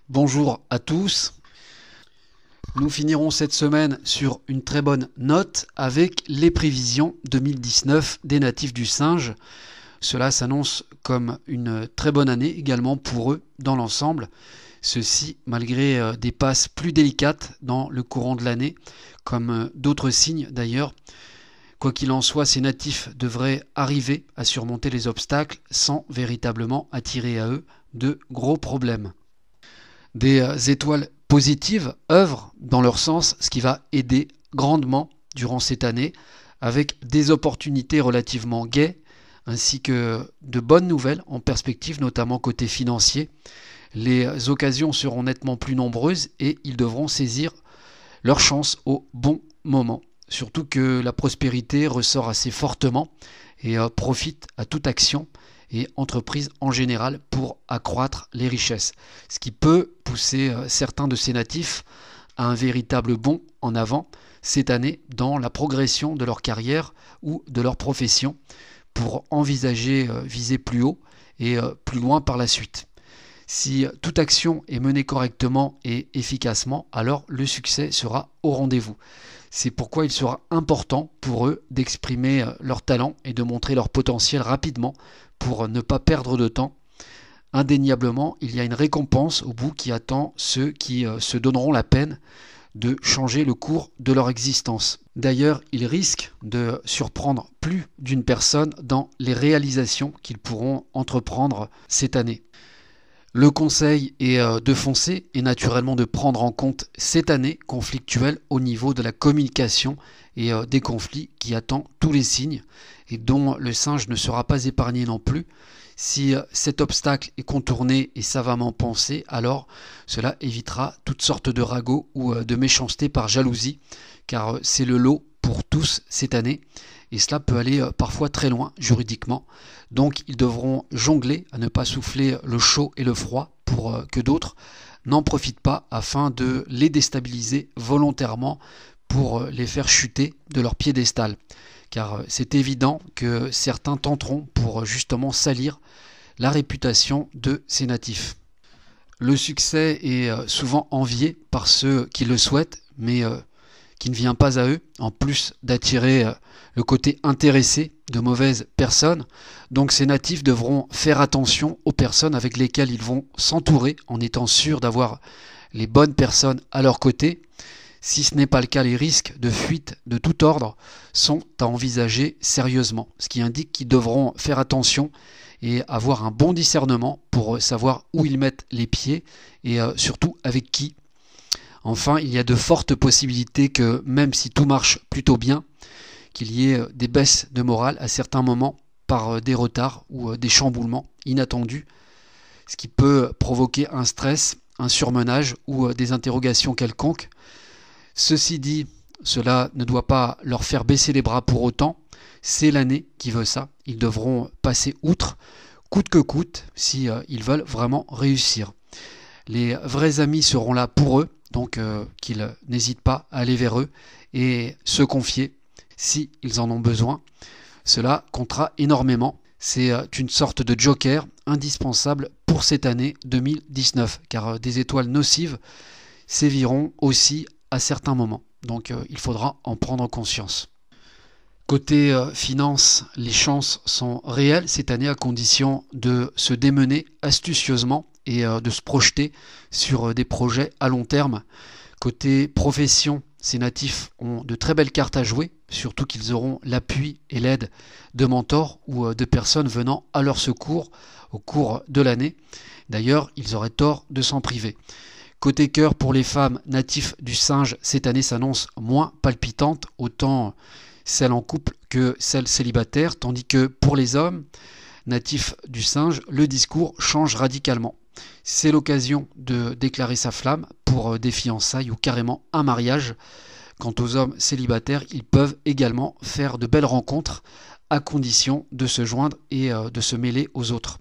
Bonjour à tous. Nous finirons cette semaine sur une très bonne note avec les prévisions 2019 des natifs du singe. Cela s'annonce comme une très bonne année également pour eux dans l'ensemble. Ceci malgré des passes plus délicates dans le courant de l'année, comme d'autres signes d'ailleurs. Quoi qu'il en soit, ces natifs devraient arriver à surmonter les obstacles sans véritablement attirer à eux de gros problèmes. Des étoiles positives œuvrent dans leur sens, ce qui va aider grandement durant cette année, avec des opportunités relativement gaies, ainsi que de bonnes nouvelles en perspective, notamment côté financier. Les occasions seront nettement plus nombreuses et ils devront saisir leur chance au bon moment. Surtout que la prospérité ressort assez fortement et profite à toute action et entreprises en général pour accroître les richesses. Ce qui peut pousser certains de ces natifs à un véritable bond en avant cette année dans la progression de leur carrière ou de leur profession pour envisager viser plus haut et plus loin par la suite. Si toute action est menée correctement et efficacement, alors le succès sera au rendez-vous. C'est pourquoi il sera important pour eux d'exprimer leur talent et de montrer leur potentiel rapidement pour ne pas perdre de temps. Indéniablement, il y a une récompense au bout qui attend ceux qui se donneront la peine de changer le cours de leur existence. D'ailleurs, ils risquent de surprendre plus d'une personne dans les réalisations qu'ils pourront entreprendre cette année. Le conseil est de foncer et naturellement de prendre en compte cette année conflictuelle au niveau de la communication et des conflits qui attend tous les signes et dont le singe ne sera pas épargné non plus. Si cet obstacle est contourné et savamment pensé, alors cela évitera toutes sortes de ragots ou de méchanceté par jalousie, car c'est le lot pour tous cette année, et cela peut aller parfois très loin juridiquement. Donc ils devront jongler à ne pas souffler le chaud et le froid pour que d'autres n'en profitent pas afin de les déstabiliser volontairement pour les faire chuter de leur piédestal. Car c'est évident que certains tenteront pour justement salir la réputation de ces natifs. Le succès est souvent envié par ceux qui le souhaitent, mais qui ne vient pas à eux, en plus d'attirer le côté intéressé de mauvaises personnes. Donc ces natifs devront faire attention aux personnes avec lesquelles ils vont s'entourer en étant sûrs d'avoir les bonnes personnes à leur côté. Si ce n'est pas le cas, les risques de fuite de tout ordre sont à envisager sérieusement, ce qui indique qu'ils devront faire attention et avoir un bon discernement pour savoir où ils mettent les pieds et surtout avec qui. Enfin, il y a de fortes possibilités que même si tout marche plutôt bien, qu'il y ait des baisses de morale à certains moments par des retards ou des chamboulements inattendus, ce qui peut provoquer un stress, un surmenage ou des interrogations quelconques. Ceci dit, cela ne doit pas leur faire baisser les bras pour autant, c'est l'année qui veut ça, ils devront passer outre, coûte que coûte, si ils veulent vraiment réussir. Les vrais amis seront là pour eux, donc qu'ils n'hésitent pas à aller vers eux et se confier si ils en ont besoin. Cela comptera énormément, c'est une sorte de joker indispensable pour cette année 2019, car des étoiles nocives séviront aussi à certains moments, donc il faudra en prendre conscience. Côté finance, les chances sont réelles cette année à condition de se démener astucieusement et de se projeter sur des projets à long terme. Côté profession, ces natifs ont de très belles cartes à jouer, surtout qu'ils auront l'appui et l'aide de mentors ou de personnes venant à leur secours au cours de l'année. D'ailleurs, ils auraient tort de s'en priver. Côté cœur, pour les femmes natifs du singe, cette année s'annonce moins palpitante, autant celle en couple que celle célibataire, tandis que pour les hommes natifs du singe, le discours change radicalement. C'est l'occasion de déclarer sa flamme pour des fiançailles ou carrément un mariage. Quant aux hommes célibataires, ils peuvent également faire de belles rencontres à condition de se joindre et de se mêler aux autres.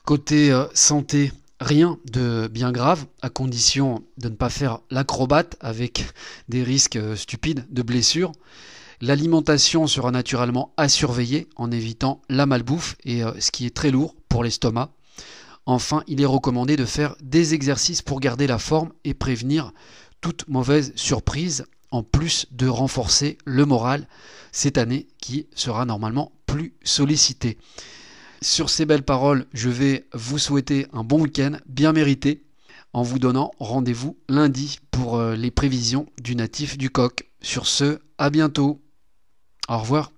Côté santé, Rien de bien grave, à condition de ne pas faire l'acrobate avec des risques stupides de blessures. L'alimentation sera naturellement à surveiller en évitant la malbouffe et ce qui est très lourd pour l'estomac. Enfin, il est recommandé de faire des exercices pour garder la forme et prévenir toute mauvaise surprise, en plus de renforcer le moral cette année qui sera normalement plus sollicité. Sur ces belles paroles, je vais vous souhaiter un bon week-end bien mérité en vous donnant rendez-vous lundi pour les prévisions du natif du coq. Sur ce, à bientôt. Au revoir.